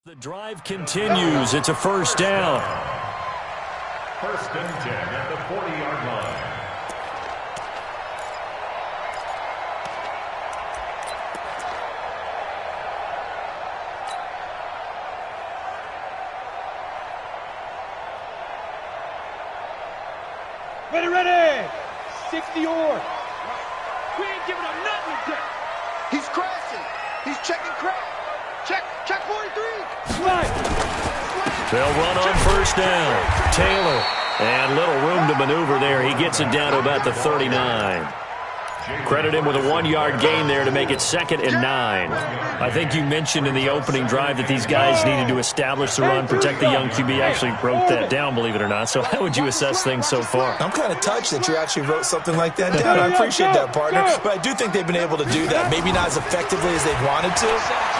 The drive continues. It's a first down. First and 10 at the 40-yard line. Ready! 60 or. We ain't giving him nothing yet. He's crashing. He's checking crack. Check 43. Slide. They'll run on first down. Taylor. And little room to maneuver there. He gets it down to about the 39. Credit him with a 1-yard gain there to make it 2nd and 9. I think you mentioned in the opening drive that these guys needed to establish the run, protect the young QB. Actually wrote that down, believe it or not. So how would you assess things so far? I'm kind of touched that you actually wrote something like that down. I appreciate that, partner. But I do think they've been able to do that. Maybe not as effectively as they've wanted to,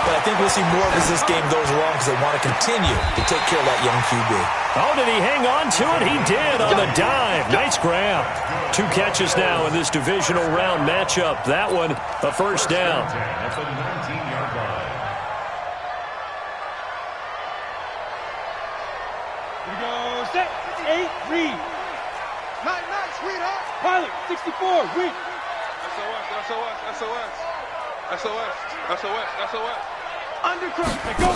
but I think we'll see more of as this game goes along because they want to continue to take care of that young QB. Oh, did he hang on to it? He did on the dive. Nice grab. 2 catches now in this divisional round matchup. That one, a first down. At the 19-yard line. Here we go. Set. 8. Read. Night, sweetheart. Pilot. 64. Read. SOS. Undercross. Go.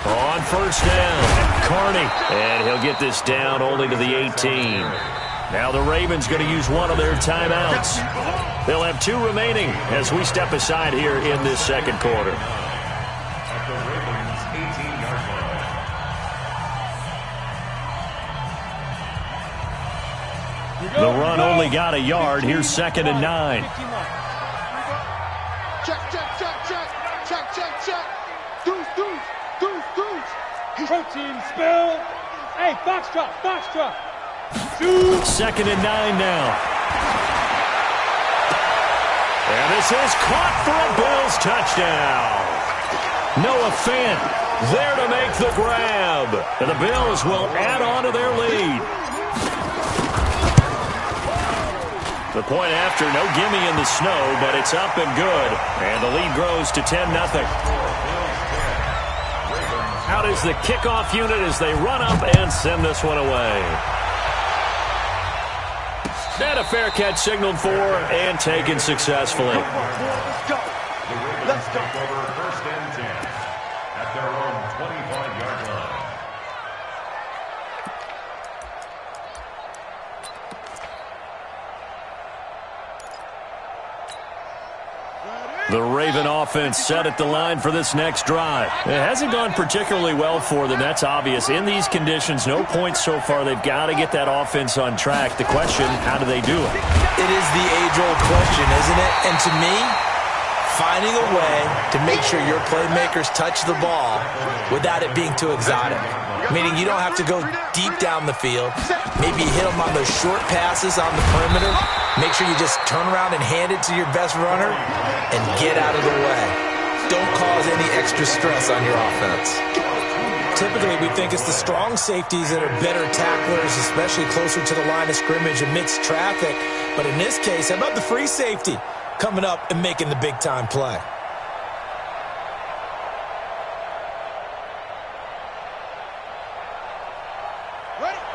On first down, Carney. And he'll get this down only to the 18. Now the Ravens going to use one of their timeouts. They'll have 2 remaining as we step aside here in this second quarter. At the Ravens' 18-yard line. The run only got a yard. Here's 2nd and 9. Check. Deuce. Protein spill. Hey, box drop. 2nd and 9 now. And this is caught for a Bills touchdown. Noah Fant there to make the grab. And the Bills will add on to their lead. The point after, no gimme in the snow, but it's up and good. And the lead grows to 10-0. Out is the kickoff unit as they run up and send this one away. And a fair catch signaled for and taken successfully. Let's go. Take over first and 10 at their own 25-yard line. The Raven offense set at the line for this next drive. It hasn't gone particularly well for them. That's obvious. In these conditions, no points so far. They've got to get that offense on track. The question, how do they do it? It is the age-old question, isn't it? And to me, finding a way to make sure your playmakers touch the ball without it being too exotic. Meaning you don't have to go deep down the field. Maybe you hit them on those short passes on the perimeter. Make sure you just turn around and hand it to your best runner and get out of the way. Don't cause any extra stress on your offense. Typically, we think it's the strong safeties that are better tacklers, especially closer to the line of scrimmage amidst traffic. But in this case, how about the free safety coming up and making the big-time play?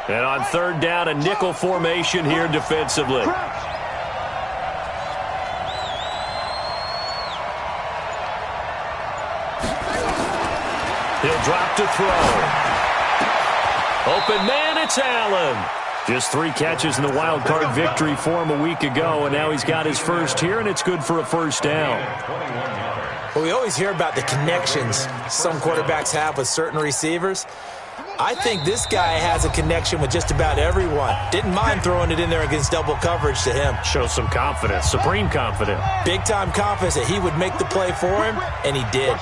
And on 3rd down, a nickel formation here defensively. He'll drop to throw. Open man, it's Allen. Just 3 catches in the wild card victory for him a week ago, and now he's got his first here, and it's good for a first down. Well, we always hear about the connections some quarterbacks have with certain receivers. I think this guy has a connection with just about everyone. Didn't mind throwing it in there against double coverage to him. Shows some confidence, supreme confidence. Big-time confidence that he would make the play for him, and he did.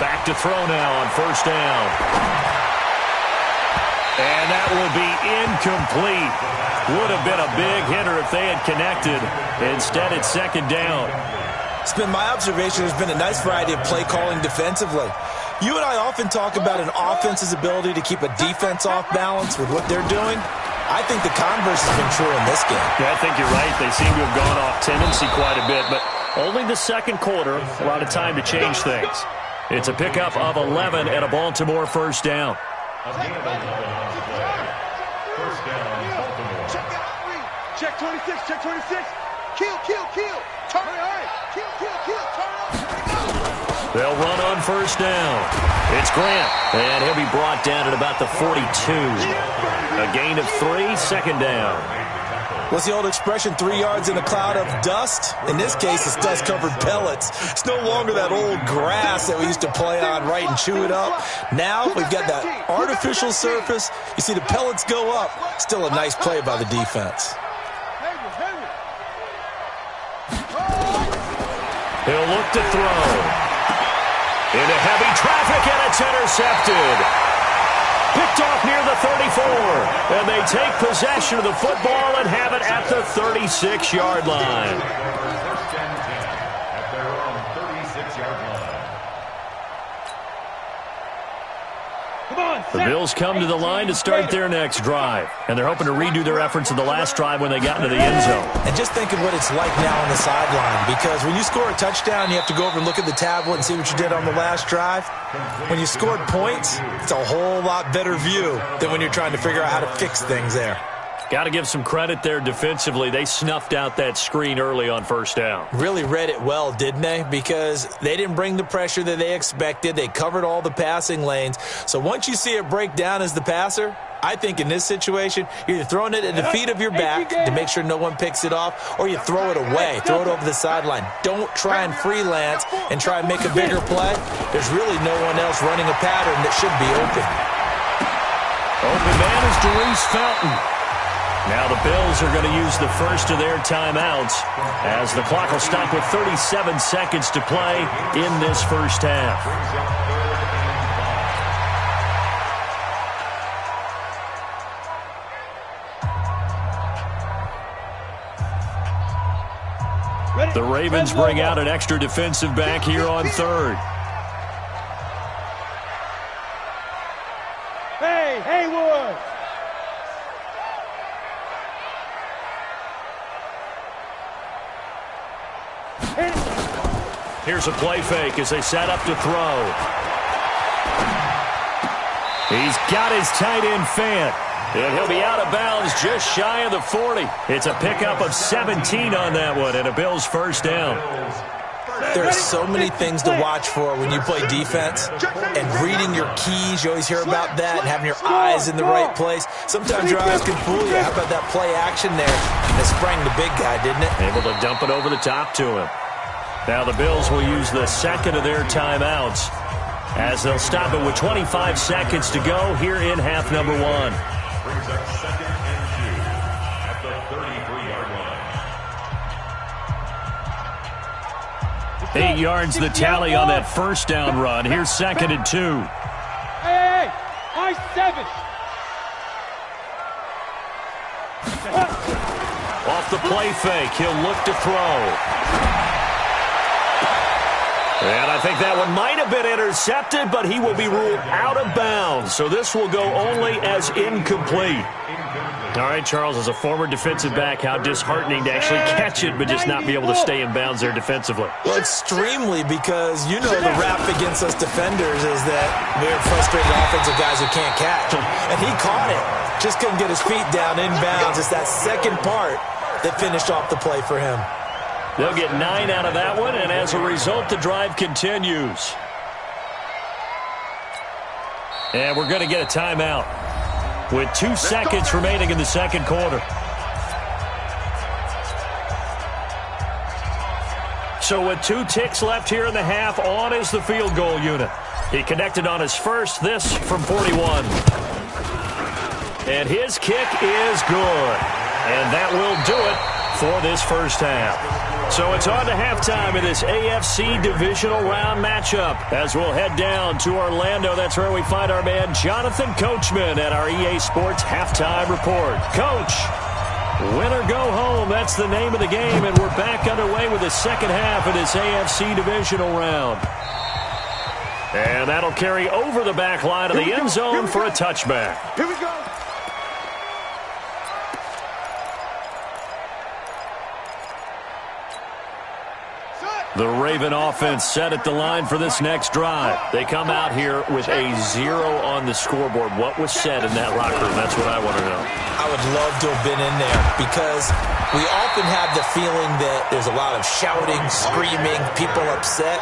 Back to throw now on first down. And that will be incomplete. Would have been a big hitter if they had connected. Instead, it's 2nd down. It's been my observation there's been a nice variety of play calling defensively. You and I often talk about an offense's ability to keep a defense off balance with what they're doing. I think the converse has been true in this game. Yeah, I think you're right. They seem to have gone off tendency quite a bit, but only the second quarter, a lot of time to change things. It's a pickup of 11 and a Baltimore first down. First down, Baltimore. Check 26, check 26. Kill, kill, kill. Turn it on. Kill, kill, kill. Turn it on. They'll run on first down. It's Grant, and he'll be brought down at about the 42. A gain of 3, second down. What's the old expression, 3 yards in a cloud of dust? In this case, it's dust-covered pellets. It's no longer that old grass that we used to play on, right, and chew it up. Now we've got that artificial surface. You see the pellets go up. Still a nice play by the defense. He'll look to throw. Into heavy traffic, and it's intercepted. Picked off near the 34. And they take possession of the football and have it at the 36-yard line. First and 10 at their own 36-yard line. Come on, The Bills come to the line to start their next drive. And they're hoping to redo their efforts in the last drive when they got into the end zone. And just think of what it's like now on the sideline, because when you score a touchdown, you have to go over and look at the tablet and see what you did on the last drive. When you scored points, it's a whole lot better view than when you're trying to figure out how to fix things there. Got to give some credit there defensively. They snuffed out that screen early on first down. Really read it well, didn't they? Because they didn't bring the pressure that they expected. They covered all the passing lanes. So once you see it break down as the passer, I think in this situation, you're either throwing it at the feet of your back to make sure no one picks it off, or you throw it away, throw it over the sideline. Don't try and freelance and try and make a bigger play. There's really no one else running a pattern that should be open. Open man is Darius Fountain. Now the Bills are going to use the first of their timeouts as the clock will stop with 37 seconds to play in this first half. The Ravens bring out an extra defensive back here on third. Hey, Haywood! Here's a play fake as they set up to throw. He's got his tight end Fant. And he'll be out of bounds just shy of the 40. It's a pickup of 17 on that one and a Bills first down. There are so many things to watch for when you play defense, and reading your keys, you always hear about that, and having your eyes in the right place. Sometimes your eyes can fool you. How about that play action there? That sprang the big guy, didn't it? Able to dump it over the top to him. Now the Bills will use the second of their timeouts as they'll stop it with 25 seconds to go here in half number one. Brings up second and 2 at the 33-yard line. 8 yards the tally on that first down run. Here's second and 2. Hey, I 7. Off the play fake, he'll look to throw. And I think that one might have been intercepted, but he will be ruled out of bounds. So this will go only as incomplete. All right, Charles, as a former defensive back, how disheartening to actually catch it but just not be able to stay in bounds there defensively. Well, extremely, because you know the rap against us defenders is that we're frustrated offensive guys who can't catch. And he caught it. Just couldn't get his feet down in bounds. It's that second part that finished off the play for him. They'll get 9 out of that one, and as a result, the drive continues. And we're going to get a timeout with 2 seconds remaining in the second quarter. So with 2 ticks left here in the half, on is the field goal unit. He connected on his first, this from 41. And his kick is good. And that will do it for this first half. So it's on to halftime in this AFC divisional round matchup as we'll head down to Orlando. That's where we find our man Jonathan Coachman at our EA Sports Halftime Report. Coach. Win or go home, that's the name of the game, and we're back underway with the second half of this AFC divisional round. And that'll carry over the back line of the end zone for a touchback. Here we go. The Raven offense set at the line for this next drive. They come out here with a 0 on the scoreboard. What was said in that locker room? That's what I want to know. I would love to have been in there because we often have the feeling that there's a lot of shouting, screaming, people upset.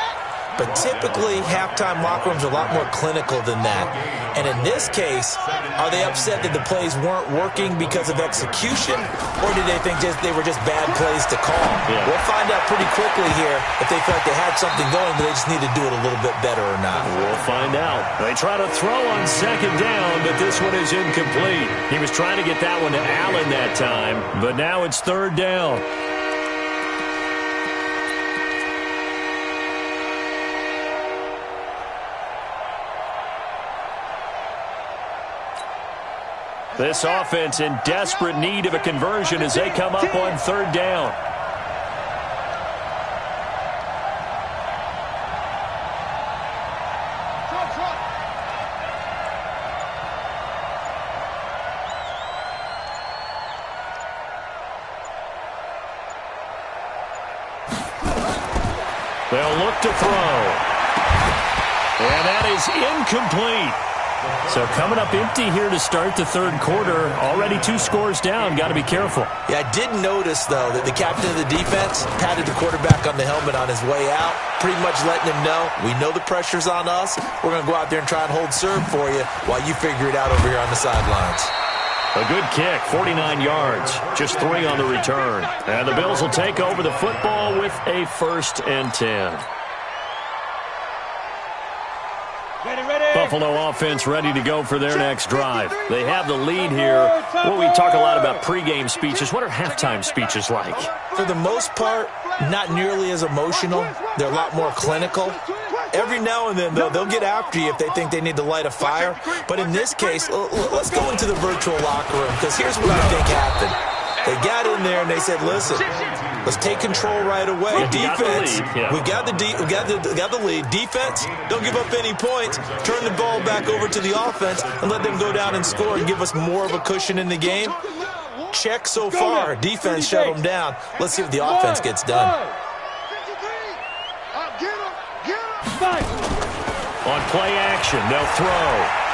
But typically, halftime locker rooms are a lot more clinical than that. And in this case, are they upset that the plays weren't working because of execution, or did they think they were just bad plays to call? Yeah. We'll find out pretty quickly here if they felt like they had something going, but they just need to do it a little bit better or not. We'll find out. They try to throw on second down, but this one is incomplete. He was trying to get that one to Allen that time, but now it's third down. This offense in desperate need of a conversion as they come up on third down. They'll look to throw. And that is incomplete. So coming up empty here to start the third quarter. Already 2 scores down. Got to be careful. Yeah, I did notice, though, that the captain of the defense patted the quarterback on the helmet on his way out, pretty much letting him know, we know the pressure's on us. We're going to go out there and try and hold serve for you while you figure it out over here on the sidelines. A good kick, 49 yards, just 3 on the return. And the Bills will take over the football with a 1st and 10. Buffalo offense ready to go for their next drive. They have the lead here. Well, we talk a lot about pregame speeches. What are halftime speeches like? For the most part, not nearly as emotional. They're a lot more clinical. Every now and then, though, they'll get after you if they think they need to light a fire. But in this case, let's go into the virtual locker room, because here's what I think happened. They got in there and they said, listen, let's take control right away. Defense, we got the lead. Defense, don't give up any points. Turn the ball back over to the offense and let them go down and score and give us more of a cushion in the game. Check so far. Defense shut them down. Let's see if the offense gets done. On play action, they'll throw.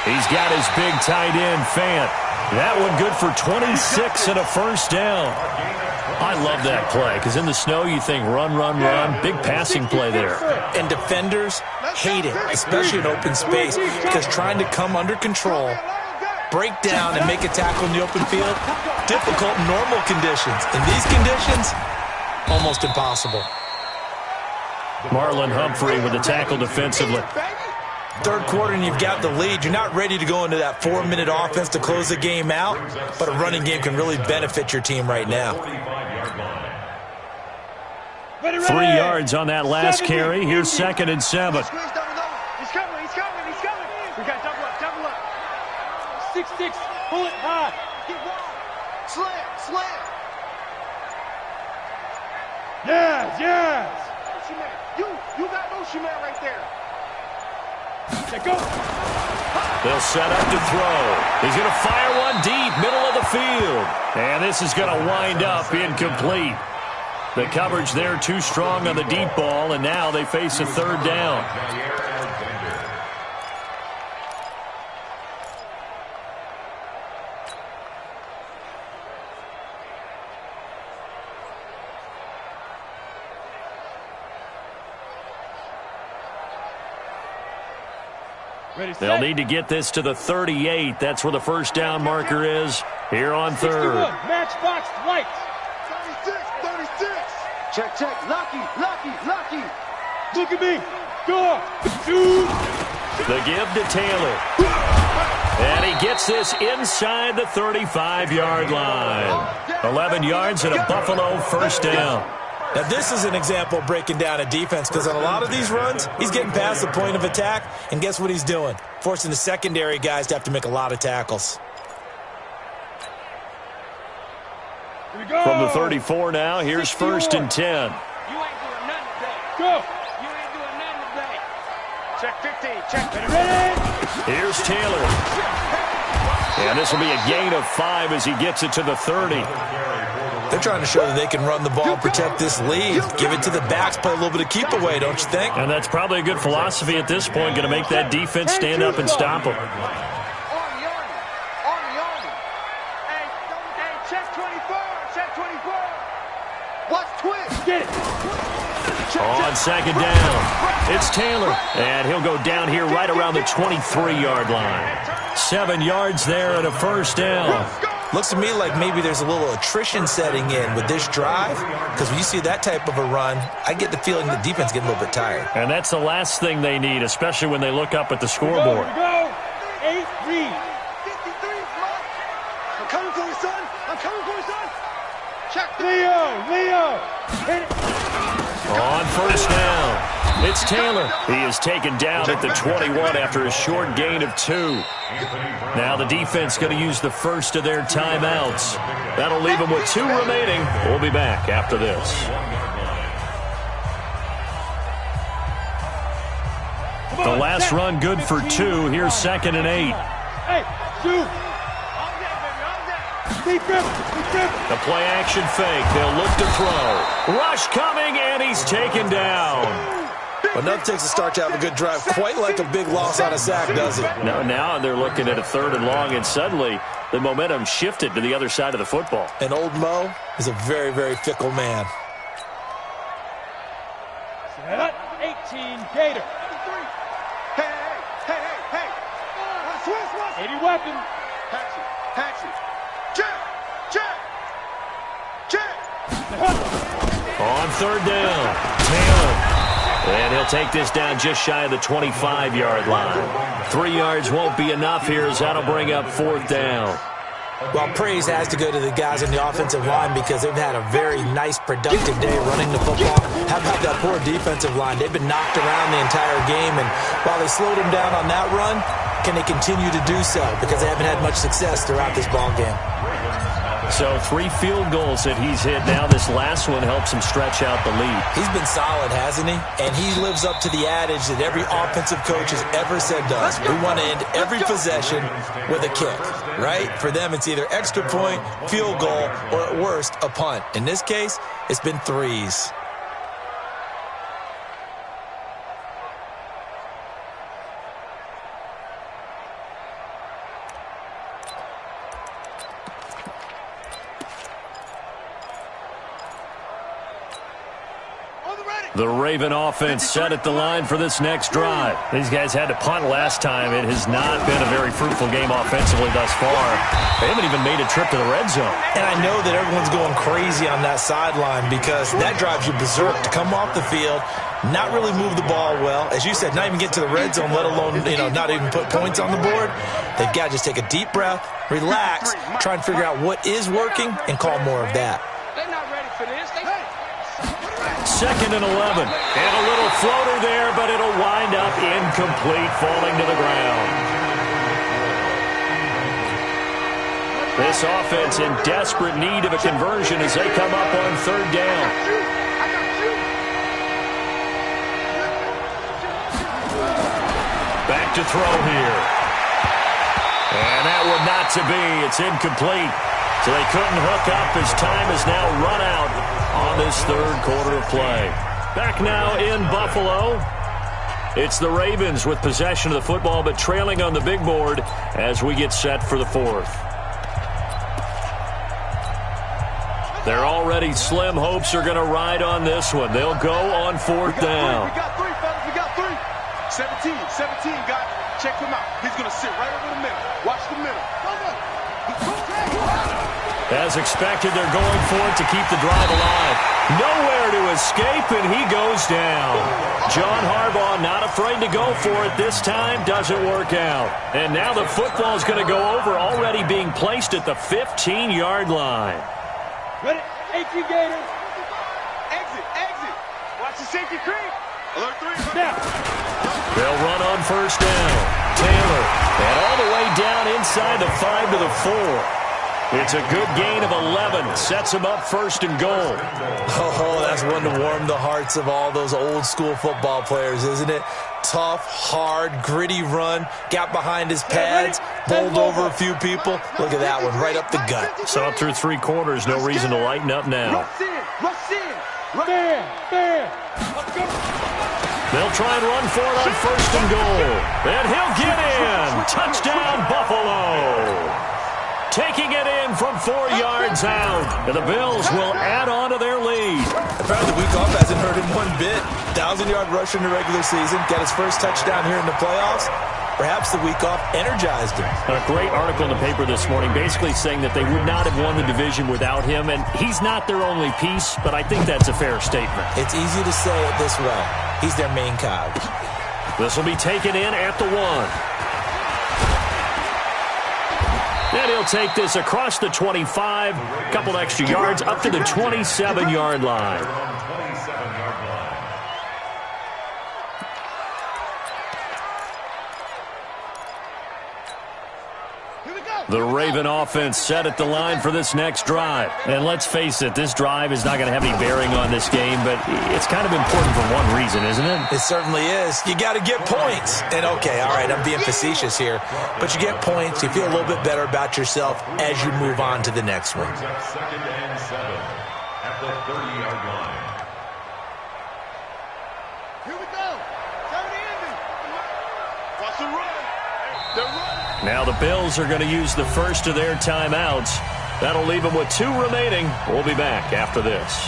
He's got his big tight end, Fant. That one good for 26 and a 1st down. I love that play, because in the snow you think run, run, run. Big passing play there. And defenders hate it, especially in open space, because trying to come under control, break down, and make a tackle in the open field, difficult in normal conditions. In these conditions, almost impossible. Marlon Humphrey with the tackle defensively. Third quarter and you've got the lead. You're not ready to go into that 4-minute offense to close the game out, but a running game can really benefit your team right now. 3 yards on that last carry. Here's 2nd and 7. He's coming. We got double up. 6-6, pull it high. Get wide. Slam. Yes. You got motion man right there. Go. They'll set up to throw. He's going to fire one deep, middle of the field. And this is going to wind up incomplete. The coverage there too strong on the deep ball, and now they face a 3rd down. They'll need to get this to the 38. That's where the 1st down marker is here on 3rd. Matchbox lights. 36. Check. Lucky. Look at me. Go. Shoot. The give to Taylor. And he gets this inside the 35-yard line. 11 yards and a Buffalo 1st down. Now, this is an example of breaking down a defense, because on a lot of these runs, he's getting past the point of attack, and guess what he's doing? Forcing the secondary guys to have to make a lot of tackles. From the 34 now, here's 1st and 10. You ain't doing nothing today. Go. You ain't doing nothing today. Check 15. Check. Ready? Here's Taylor. And this will be a gain of 5 as he gets it to the 30. They're trying to show that they can run the ball, protect this lead. Give it to the backs, play a little bit of keep away, don't you think? And that's probably a good philosophy at this point, going to make that defense stand up and stop them. Army. Hey, check 24. Check 24. Watch twist. Get it. On 2nd down, it's Taylor. And he'll go down here right around the 23-yard line. 7 yards there and a 1st down. Looks to me like maybe there's a little attrition setting in with this drive, because when you see that type of a run, I get the feeling the defense getting a little bit tired. And that's the last thing they need, especially when they look up at the scoreboard. Go. 8 read. 53. I'm coming for you, son. I'm coming for you, son. Check. Leo. Hit it. On 1st down, it's Taylor. He is taken down at the 21 after a short gain of 2. Now the defense going to use the first of their timeouts. That'll leave them with 2 remaining. We'll be back after this. The last run good for 2. Here's 2nd and 8. Hey, shoot. The play action fake. They'll look to throw. Rush coming, and he's taken down. Enough takes a start to have a good drive. Quite like a big loss on a sack, does it? Now they're looking at a 3rd and long, and suddenly the momentum shifted to the other side of the football. And old Mo is a very, very fickle man. 18 Gator. Hey. 80 weapon. Patsy. Check. On 3rd down, Taylor. And he'll take this down just shy of the 25-yard line. 3 yards won't be enough here as that'll bring up 4th down. Well, praise has to go to the guys on the offensive line because they've had a very nice, productive day running the football. How about that poor defensive line? They've been knocked around the entire game, and while they slowed them down on that run, can they continue to do so? Because they haven't had much success throughout this ball game. So 3 field goals that he's hit now. This last one helps him stretch out the lead. He's been solid, hasn't he? And he lives up to the adage that every offensive coach has ever said to us. We want to end every possession with a kick, right? For them, it's either extra point, field goal, or at worst, a punt. In this case, it's been 3s. The Raven offense set at the line for this next drive. These guys had to punt last time. It has not been a very fruitful game offensively thus far. They haven't even made a trip to the red zone. And I know that everyone's going crazy on that sideline because that drives you berserk to come off the field, not really move the ball well. As you said, not even get to the red zone, let alone, not even put points on the board. They've got to just take a deep breath, relax, try and figure out what is working, and call more of that. They're not ready for this. 2nd and 11. And a little floater there, but it'll wind up incomplete, falling to the ground. This offense in desperate need of a conversion as they come up on 3rd down. Back to throw here. And that one not to be. It's incomplete. So they couldn't hook up as time is now run out on this 3rd quarter of play. Back now in Buffalo. It's the Ravens with possession of the football, but trailing on the big board as we get set for the 4th. Their already slim hopes are going to ride on this one. They'll go on 4th down. We got 3, fellas. We got 3. 17, got it. Check him out. He's going to sit right over the middle. Watch the middle. As expected, they're going for it to keep the drive alive. Nowhere to escape, and he goes down. John Harbaugh not afraid to go for it this time. Doesn't work out. And now the football's going to go over, already being placed at the 15-yard line. Ready? 18 Gators. Exit. Watch the safety creep. Alert 3. Now. They'll run on 1st down. Taylor. And all the way down inside the 5 to the 4. It's a good gain of 11. Sets him up first and goal. Oh, that's one to warm the hearts of all those old-school football players, isn't it? Tough, hard, gritty run. Got behind his pads, bowled over a few people. Look at that one, right up the gut. So up through 3 quarters, no reason to lighten up now. They'll try and run for it on first and goal. And he'll get in. Touchdown, Buffalo. Taking it in from 4 yards out. And the Bills will add on to their lead. Apparently the week off hasn't hurt him one bit. 1,000-yard rusher in the regular season. Got his first touchdown here in the playoffs. Perhaps the week off energized him. A great article in the paper this morning basically saying that they would not have won the division without him. And he's not their only piece, but I think that's a fair statement. It's easy to say it this way. He's their main cog. This will be taken in at the 1. And he'll take this across the 25, a couple extra yards, up to the 27-yard line. The Raven offense set at the line for this next drive. And let's face it, this drive is not going to have any bearing on this game, but it's kind of important for one reason, isn't it? It certainly is. You got to get points. And okay, all right, I'm being facetious here, but you get points, you feel a little bit better about yourself as you move on to the next one. Second and 7 at the 30-yard line. Here we go. Turn the ending. Watch the run. They're running. Now the Bills are going to use the first of their timeouts. That'll leave them with 2 remaining. We'll be back after this.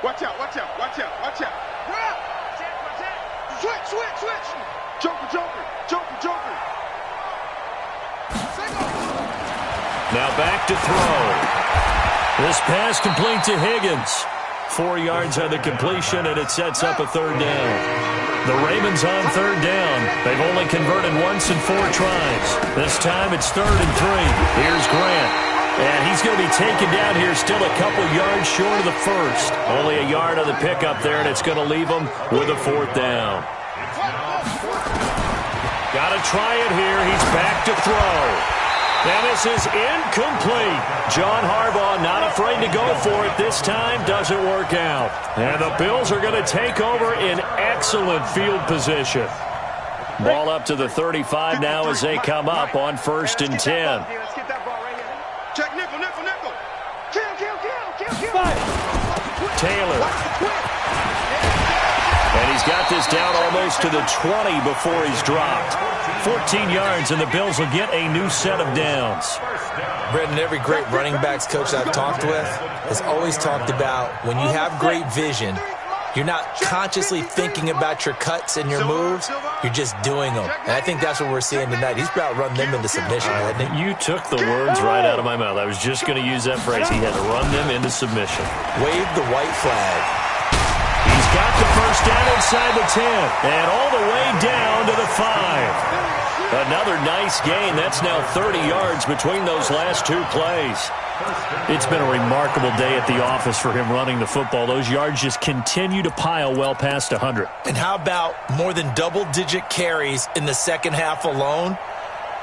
Watch out, watch out, watch out, watch out. Switch, switch, switch. Joker, joker, joker, joker. Now back to throw. This pass complete to Higgins. 4 yards on the completion, and it sets up a 3rd down. The Ravens on 3rd down. They've only converted once in 4 tries. This time it's 3rd and 3. Here's Grant. And he's going to be taken down here still a couple yards short of the first. Only a yard on the pickup there, and it's going to leave him with a 4th down. Got to try it here. He's back to throw. And this is incomplete. John Harbaugh not afraid to go for it this time. Doesn't work out. And the Bills are going to take over in excellent field position. Ball up to the 35 now as they come up on 1st and 10. Check nickel, nickel, nickel. Kill, kill, kill, kill, kill. Taylor. And he's got this down almost to the 20 before he's dropped. 14 yards, and the Bills will get a new set of downs. Brendan, every great running backs coach I've talked with has always talked about when you have great vision, you're not consciously thinking about your cuts and your moves. You're just doing them. And I think that's what we're seeing tonight. He's about to run them into submission, hasn't he? You took the words right out of my mouth. I was just going to use that phrase. He had to run them into submission. Wave the white flag. He's got the first down inside the 10. And all the way down to the 5. Another nice gain. That's now 30 yards between those last 2 plays. It's been a remarkable day at the office for him running the football. Those yards just continue to pile well past 100. And how about more than double-digit carries in the second half alone?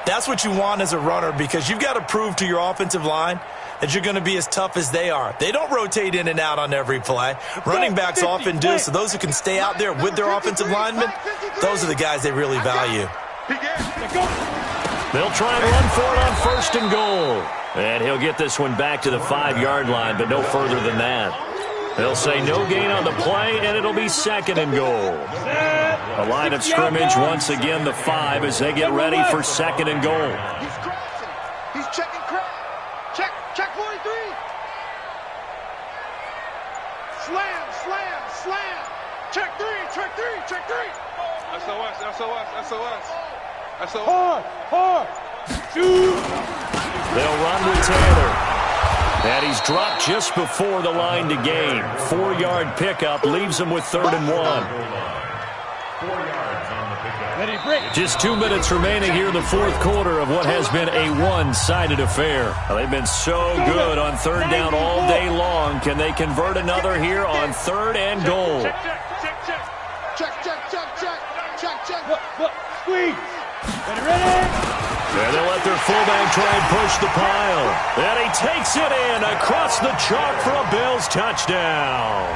That's what you want as a runner, because you've got to prove to your offensive line that you're going to be as tough as they are. They don't rotate in and out on every play. Running backs often do, so those who can stay out there with their offensive linemen, those are the guys they really value. They'll try and run for it on 1st and goal. And he'll get this one back to the 5-yard line, but no further than that. They'll say no gain on the play, and it'll be 2nd and goal. A line of scrimmage once again, the 5, as they get ready for 2nd and goal. He's crashing. He's checking crash. Check 43. Slam, slam, slam. Check 3, check 3, check 3. SOS, SOS, SOS. SOS. Hard. Shoot. They'll run with Taylor. And he's dropped just before the line to gain. 4-yard pickup leaves him with 3rd and 1. 4 yards on the pickup. Let it break. Just 2 minutes remaining here in the fourth quarter of what has been a one-sided affair. They've been so good on third down all day long. Can they convert another here on third and goal? Check, check, check, check. Check, check, check, check. Check, check. Look, squeeze. Ready? And they'll let their fullback try and push the pile. And he takes it in across the chalk for a Bills touchdown.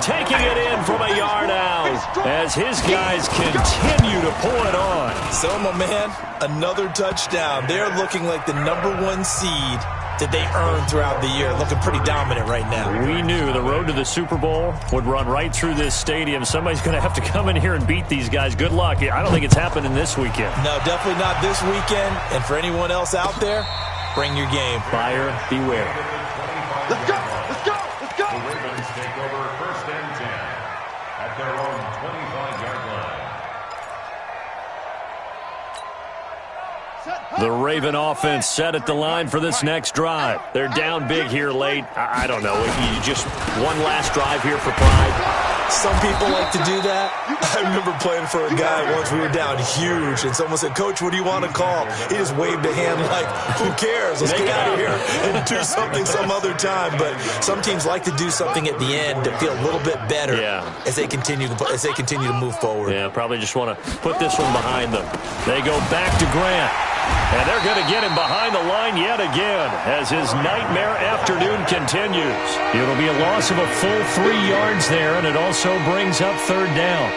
Taking it in from a yard out as his guys continue to pull it on. So, my man, another touchdown. They're looking like the #1 seed that they earned throughout the year. Looking pretty dominant right now. We knew the road to the Super Bowl would run right through this stadium. Somebody's going to have to come in here and beat these guys. Good luck. I don't think it's happening this weekend. No, definitely not this weekend. And for anyone else out there, bring your game. Buyer beware. Let's go. Let's go. Let's go. The Ravens take over first and 10 at their own 25-yard line. The Raven offense set at the line for this next drive. They're down big here late. I don't know. You just one last drive here for pride. Some people like to do that. I remember playing for a guy once. We were down huge, and someone said, "Coach, what do you want to call?" He just waved a hand like, "Who cares? Let's get out of here and do something some other time." But some teams like to do something at the end to feel a little bit better as they continue to move forward. Yeah, probably just want to put this one behind them. They go back to Grant. And they're going to get him behind the line yet again as his nightmare afternoon continues. It'll be a loss of a full 3 yards there, and it also brings up third down.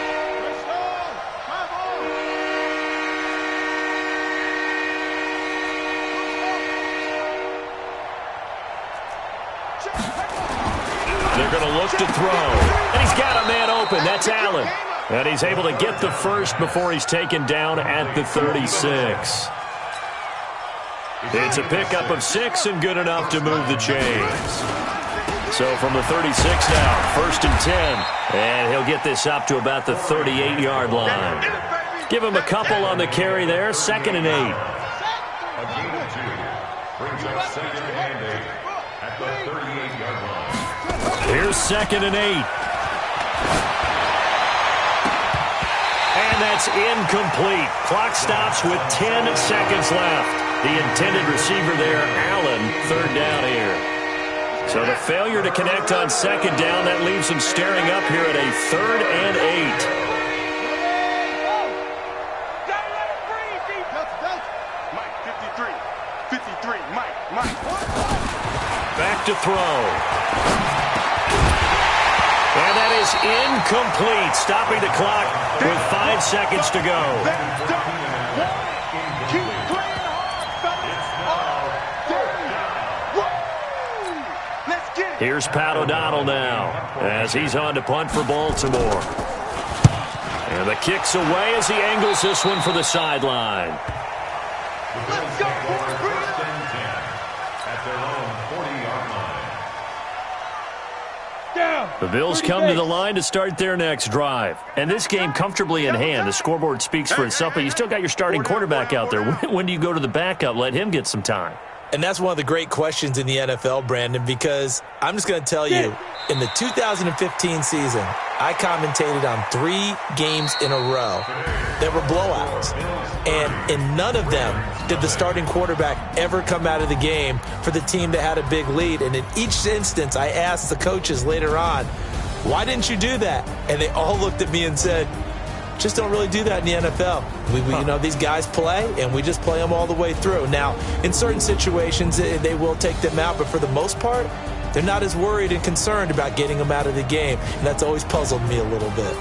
They're going to look to throw. And he's got a man open. That's Allen. And he's able to get the first before he's taken down at the 36. It's a pickup of 6 and good enough to move the chains. So from the 36 now, first and 10. And he'll get this up to about the 38-yard line. Give him a couple on the carry there, second and 8. A gain of 2 brings up second and 8 at the 38-yard line. Here's second and 8. And that's incomplete. Clock stops with 10 seconds left. The intended receiver there, Allen, third down here. So the failure to connect on second down, that leaves him staring up here at a third and 8. Mike, 53, Mike. Back to throw. And that is incomplete, stopping the clock with 5 seconds to go. Here's Pat O'Donnell now as he's on to punt for Baltimore. And the kick's away as he angles this one for the sideline. Let's go. First and 10 at their own 40-yard line. Down. The Bills come to the line to start their next drive. And this game comfortably in hand. The scoreboard speaks for itself, but you still got your starting quarterback out there. When do you go to the backup? Let him get some time. And that's one of the great questions in the NFL, Brandon, because I'm just going to tell you, in the 2015 season, I commentated on 3 games in a row that were blowouts. And in none of them did the starting quarterback ever come out of the game for the team that had a big lead. And in each instance, I asked the coaches later on, why didn't you do that? And they all looked at me and said, just don't really do that in the NFL. You know, these guys play, and we just play them all the way through. Now, in certain situations, they will take them out, but for the most part, they're not as worried and concerned about getting them out of the game, and that's always puzzled me a little bit.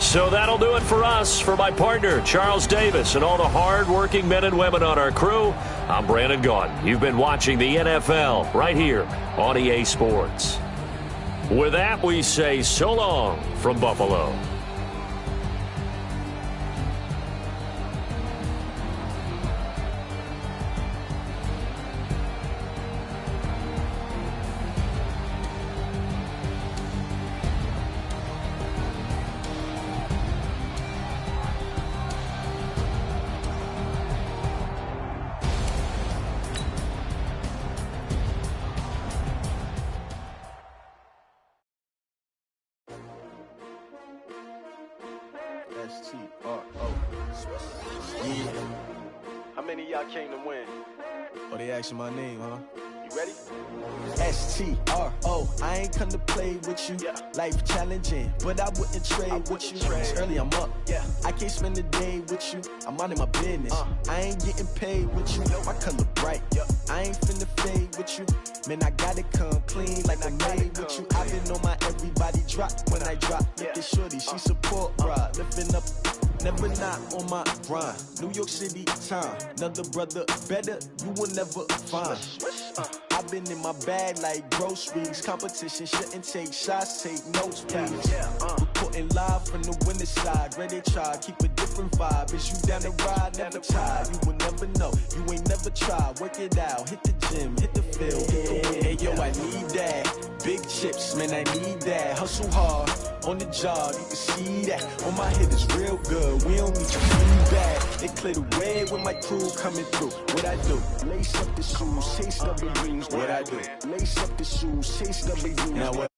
So that'll do it for us. For my partner, Charles Davis, and all the hard-working men and women on our crew, I'm Brandon Gaudin. You've been watching the NFL right here on EA Sports. With that, we say so long from Buffalo. S-T-R-O. Yeah. How many of y'all came to win? Oh, they asking my name, huh? You ready? S-T-R-O. I ain't come to play with you. Life challenging, but I wouldn't trade with you. It's early, I'm up. I can't spend the day with you. I'm minding my business. I ain't getting paid with you. My color bright. I ain't finna fade with you. Man, I gotta come clean like I made with you. I've been on my everybody drop when I drop. Look at shorty, she support, bruh. Lifting up, never not on my grind. New York City time, another brother better, you will never find. I've been in my bag like groceries. Competition shouldn't take shots, take notes, please. Reporting live from the winning side. Ready to try, keep a different vibe. Is you down the ride, never tired. You will never know, you ain't never tried. Work it out, hit the gym, hit the field, hit the win. Hey yo, I need that. Big chips, man, I need that. Hustle hard, on the job, you can see that. On my hit is real good, we don't need your feedback. They clear the way with my crew coming through. What I do? Lace up the shoes, chase the balloons. What I do? Lace up the shoes, chase the balloons. Now what?